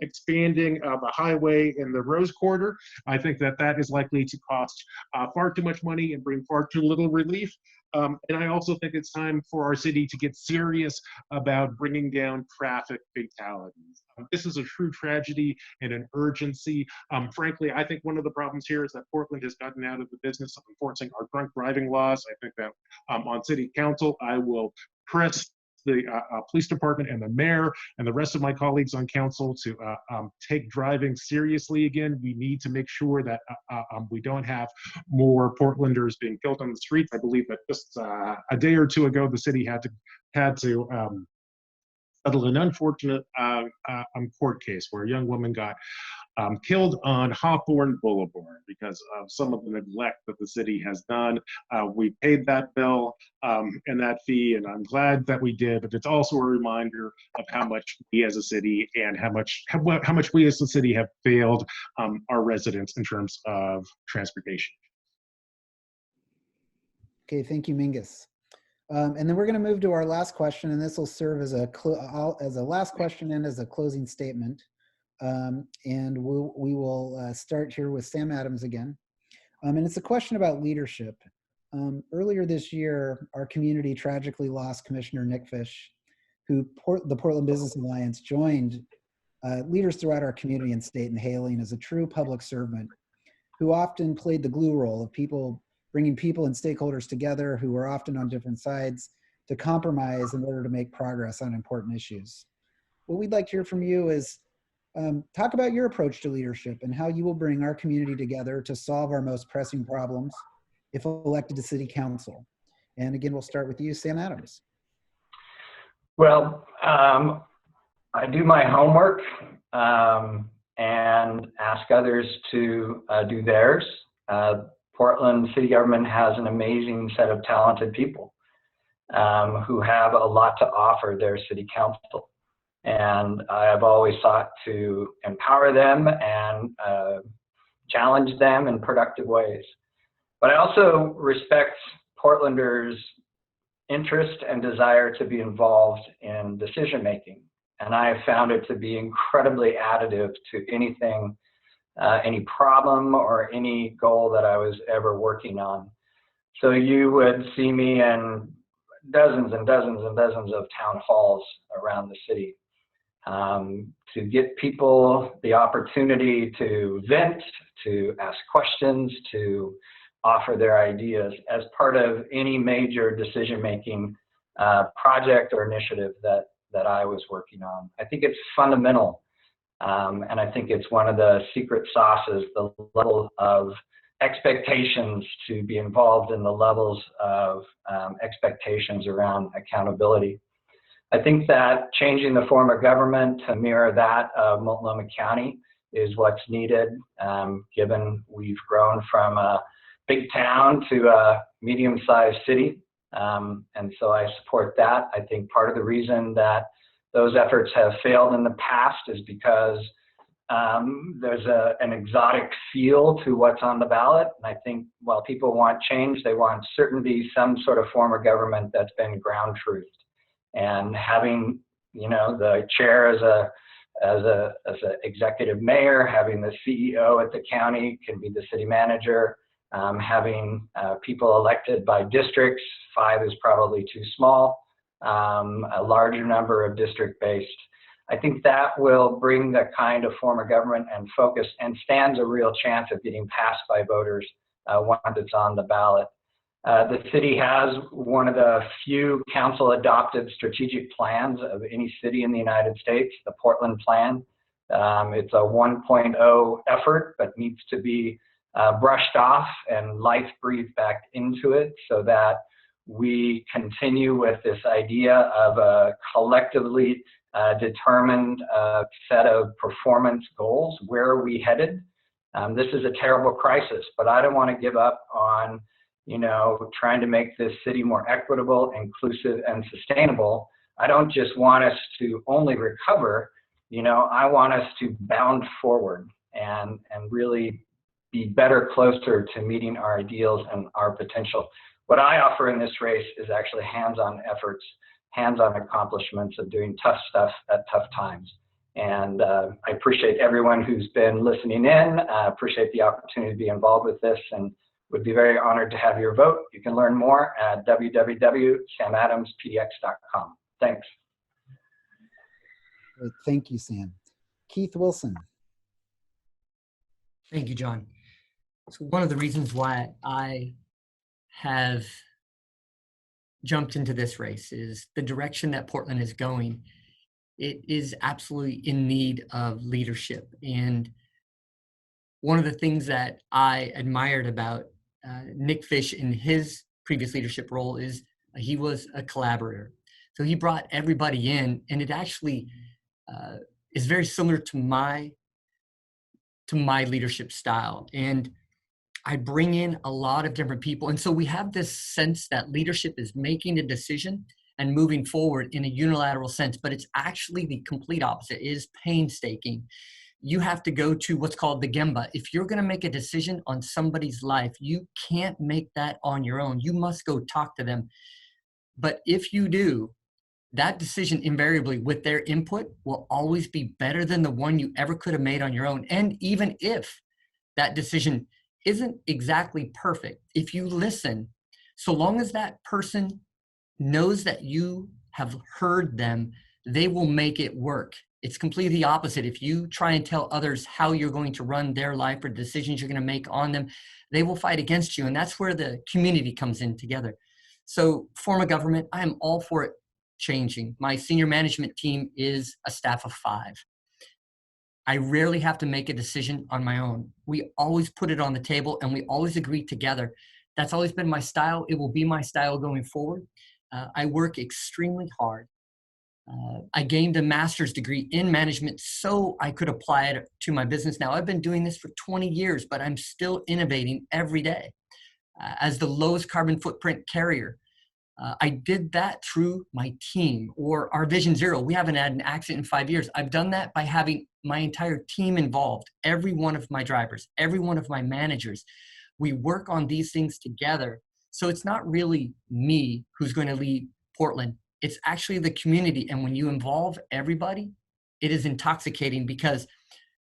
expanding the highway in the Rose Quarter. I think that that is likely to cost far too much money and bring far too little relief. And I also think it's time for our city to get serious about bringing down traffic fatalities. This is a true tragedy and an urgency. Frankly, I think one of the problems here is that Portland has gotten out of the business of enforcing our drunk driving laws. I think that on city council, I will press the police department and the mayor and the rest of my colleagues on council to take driving seriously again. We need to make sure that we don't have more Portlanders being killed on the streets. I believe that just a day or two ago, the city had to settle an unfortunate court case where a young woman got killed on Hawthorne Boulevard because of some of the neglect that the city has done. We paid that bill and that fee, and I'm glad that we did, but it's also a reminder of how much we as a city and how much we as a city have failed our residents in terms of transportation. Okay, thank you, Mingus. And then we're going to move to our last question, and this will serve as a last question and as a closing statement. And we will start here with Sam Adams again. And it's a question about leadership. Earlier this year, our community tragically lost Commissioner Nick Fish, who the Portland Business Alliance joined leaders throughout our community and state in hailing as a true public servant who often played the glue role of bringing people and stakeholders together who were often on different sides to compromise in order to make progress on important issues. What we'd like to hear from you is talk about your approach to leadership and how you will bring our community together to solve our most pressing problems if elected to city council. And again, we'll start with you, Sam Adams. Well, I do my homework and ask others to do theirs. Portland city government has an amazing set of talented people who have a lot to offer their city council. And I have always sought to empower them and challenge them in productive ways. But I also respect Portlanders' interest and desire to be involved in decision making. And I have found it to be incredibly additive to anything, any problem or any goal that I was ever working on. So you would see me in dozens and dozens and dozens of town halls around the city to get people the opportunity to vent, to ask questions, to offer their ideas as part of any major decision-making project or initiative that I was working on. I think it's fundamental, and I think it's one of the secret sauces, the level of expectations to be involved in the levels of expectations around accountability. I think that changing the form of government to mirror that of Multnomah County is what's needed, given we've grown from a big town to a medium-sized city. And so I support that. I think part of the reason that those efforts have failed in the past is because there's an exotic feel to what's on the ballot. And I think while people want change, they want certainty, some sort of form of government that's been ground truthed. And having, the chair as a executive mayor, having the CEO at the county can be the city manager, having people elected by districts, 5 is probably too small, a larger number of district-based. I think that will bring the kind of form of government and focus and stands a real chance of getting passed by voters once it's on the ballot. The city has one of the few council-adopted strategic plans of any city in the United States, the Portland Plan. It's a 1.0 effort, but needs to be brushed off and life breathed back into it so that we continue with this idea of a collectively determined set of performance goals. Where are we headed? This is a terrible crisis, but I don't want to give up on, trying to make this city more equitable, inclusive, and sustainable. I don't just want us to only recover, I want us to bound forward and really be better, closer to meeting our ideals and our potential. What I offer in this race is actually hands-on efforts, hands-on accomplishments of doing tough stuff at tough times. And I appreciate everyone who's been listening in. I appreciate the opportunity to be involved with this and would be very honored to have your vote. You can learn more at www.samadamspdx.com. Thanks. Great. Thank you, Sam. Keith Wilson. Thank you, John. So one of the reasons why I have jumped into this race is the direction that Portland is going. It is absolutely in need of leadership. And one of the things that I admired about Nick Fish in his previous leadership role is he was a collaborator. So he brought everybody in, and it actually is very similar to my leadership style. And I bring in a lot of different people. And so we have this sense that leadership is making a decision and moving forward in a unilateral sense, but it's actually the complete opposite. It is painstaking. You have to go to what's called the Gemba. If you're going to make a decision on somebody's life, you can't make that on your own. You must go talk to them. But if you do, that decision invariably with their input will always be better than the one you ever could have made on your own. And even if that decision isn't exactly perfect, if you listen, so long as that person knows that you have heard them, they will make it work. It's completely the opposite. If you try and tell others how you're going to run their life or decisions you're going to make on them, they will fight against you. And that's where the community comes in together. So form of government, I am all for it changing. My senior management team is a staff of 5. I rarely have to make a decision on my own. We always put it on the table and we always agree together. That's always been my style. It will be my style going forward. I work extremely hard. I gained a master's degree in management so I could apply it to my business. Now, I've been doing this for 20 years, but I'm still innovating every day. As the lowest carbon footprint carrier, I did that through my team or our Vision Zero. We haven't had an accident in 5 years. I've done that by having my entire team involved, every one of my drivers, every one of my managers. We work on these things together. So it's not really me who's going to lead Portland. It's actually the community. And when you involve everybody, it is intoxicating because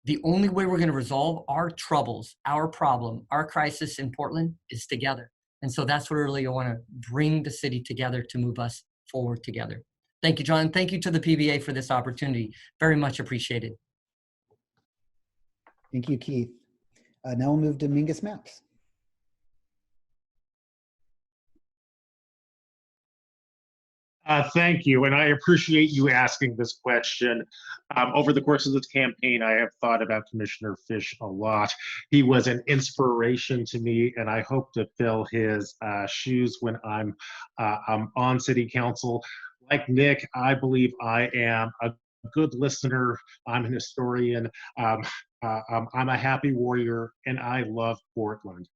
the only way we're going to resolve our troubles, our problem, our crisis in Portland is together. And so that's what really I want to bring the city together to move us forward together. Thank you, John. Thank you to the PBA for this opportunity. Very much appreciated. Thank you, Keith. Now we'll move to Mingus Maps. Thank you, and I appreciate you asking this question. Over the course of this campaign, I have thought about Commissioner Fish a lot. He was an inspiration to me, and I hope to fill his shoes when I'm on City Council. Like Nick, I believe I am a good listener. I'm an historian. I'm a happy warrior, and I love Portland.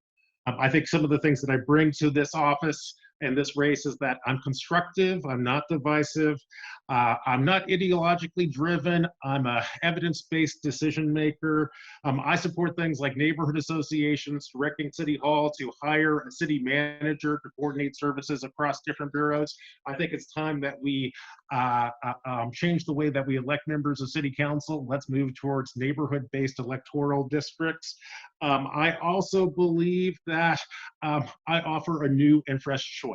I think some of the things that I bring to this office and this race is that I'm constructive, I'm not divisive, I'm not ideologically driven, I'm a evidence-based decision maker. I support things like neighborhood associations, directing City Hall to hire a city manager to coordinate services across different bureaus. I think it's time that we change the way that we elect members of City Council. Let's move towards neighborhood-based electoral districts. I also believe that I offer a new and fresh choice.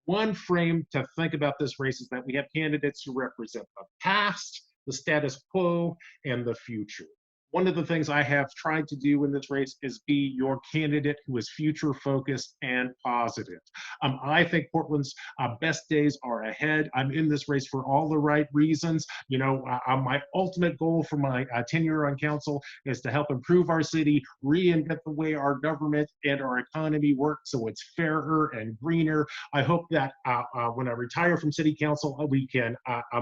one frame to think about this race is that we have candidates who represent the past, the status quo, and the future. One of the things I have tried to do in this race is be your candidate who is future focused and positive. I think Portland's best days are ahead. I'm in this race for all the right reasons. You know, my ultimate goal for my tenure on council is to help improve our city, reinvent the way our government and our economy work so it's fairer and greener. I hope that when I retire from city council, we can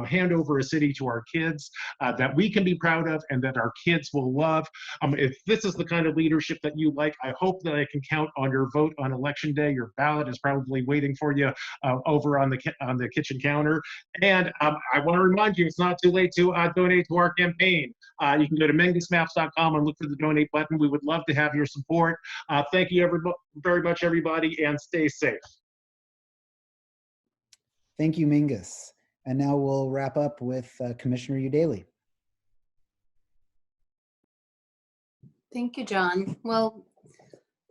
hand over a city to our kids that we can be proud of and that our kids will love. If this is the kind of leadership that you like, I hope that I can count on your vote on election day. Your ballot is probably waiting for you over on the kitchen counter. And I want to remind you, it's not too late to donate to our campaign. You can go to mengusmaps.com and look for the donate button. We would love to have your support. Thank you very much, everybody, and stay safe. Thank you, Mingus. And now we'll wrap up with Commissioner Daly. Thank you, John. Well,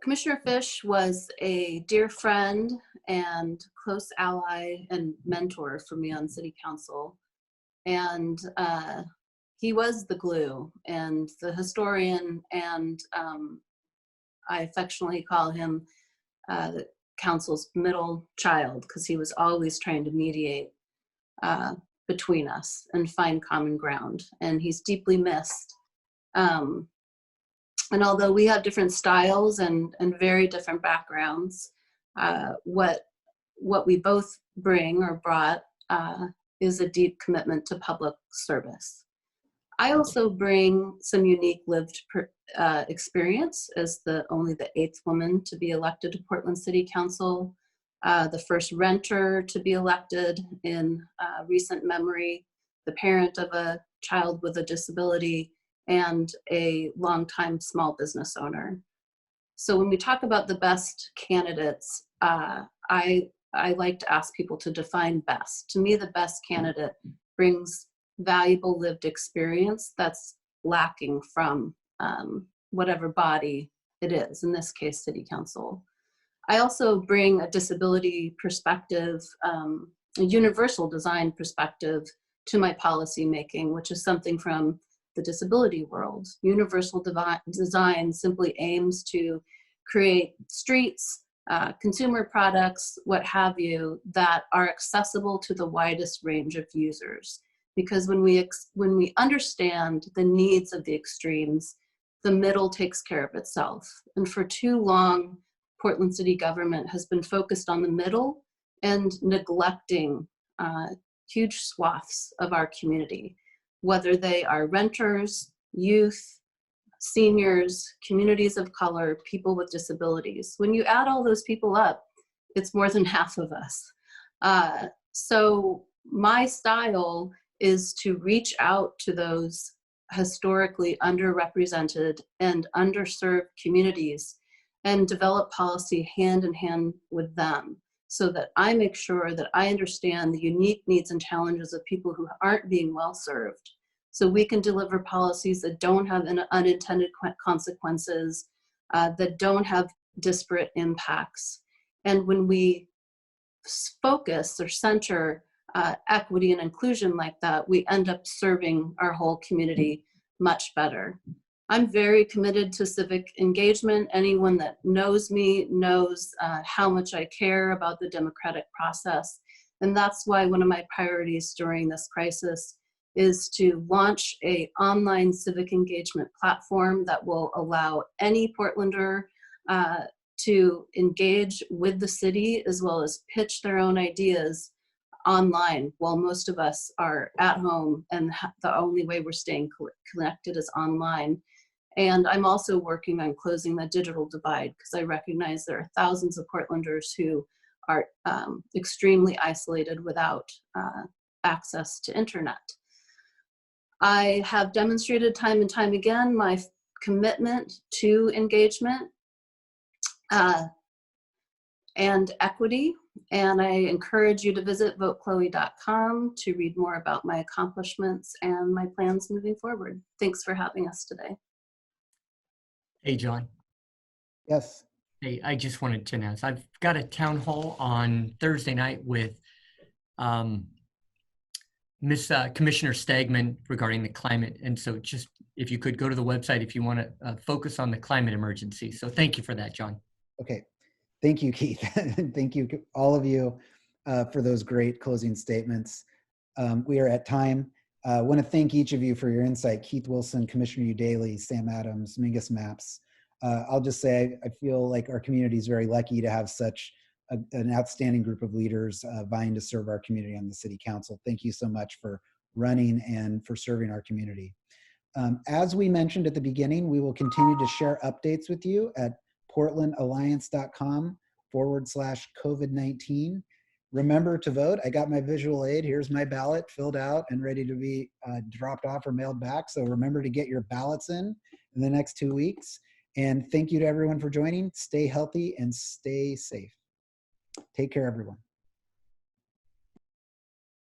Commissioner Fish was a dear friend and close ally and mentor for me on City Council. And he was the glue and the historian, and I affectionately call him the council's middle child, because he was always trying to mediate between us and find common ground. And he's deeply missed. And although we have different styles and very different backgrounds, what we both bring or brought is a deep commitment to public service. I also bring some unique lived experience as only the 8th woman to be elected to Portland City Council, the first renter to be elected in recent memory, the parent of a child with a disability, and a longtime small business owner. So when we talk about the best candidates, I like to ask people to define best. To me, the best candidate brings valuable lived experience that's lacking from whatever body it is, in this case, City Council. I also bring a disability perspective, a universal design perspective to my policy making, which is something from the disability world. Universal design simply aims to create streets, consumer products, what have you, that are accessible to the widest range of users. Because when we understand the needs of the extremes, the middle takes care of itself. And for too long, Portland City government has been focused on the middle and neglecting huge swaths of our community, whether they are renters, youth, seniors, communities of color, people with disabilities. When you add all those people up, it's more than half of us. So my style is to reach out to those historically underrepresented and underserved communities and develop policy hand in hand with them, so that I make sure that I understand the unique needs and challenges of people who aren't being well served, so we can deliver policies that don't have unintended consequences, that don't have disparate impacts. And when we focus or center equity and inclusion like that, we end up serving our whole community much better. I'm very committed to civic engagement. Anyone that knows me knows how much I care about the democratic process. And that's why one of my priorities during this crisis is to launch an online civic engagement platform that will allow any Portlander to engage with the city, as well as pitch their own ideas online, while most of us are at home and the only way we're staying connected is online. And I'm also working on closing the digital divide, because I recognize there are thousands of Portlanders who are extremely isolated without access to internet. I have demonstrated time and time again my commitment to engagement and equity. And I encourage you to visit votechloe.com to read more about my accomplishments and my plans moving forward. Thanks for having us today. Hey, John. Yes. Hey, I just wanted to announce I've got a town hall on Thursday night with Miss Commissioner Stagman regarding the climate. And so just if you could go to the website if you want to focus on the climate emergency. So thank you for that, John. Okay. Thank you, Keith. Thank you, all of you, for those great closing statements. We are at time. I want to thank each of you for your insight. Keith Wilson, Commissioner Daly, Sam Adams, Mingus Maps. I'll just say I feel like our community is very lucky to have such an outstanding group of leaders vying to serve our community on the City Council. Thank you so much for running and for serving our community. As we mentioned at the beginning, we will continue to share updates with you at portlandalliance.com/COVID-19. Remember to vote. I got my visual aid. Here's my ballot filled out and ready to be dropped off or mailed back. So remember to get your ballots in the next 2 weeks. And thank you to everyone for joining. Stay healthy and stay safe. Take care, everyone.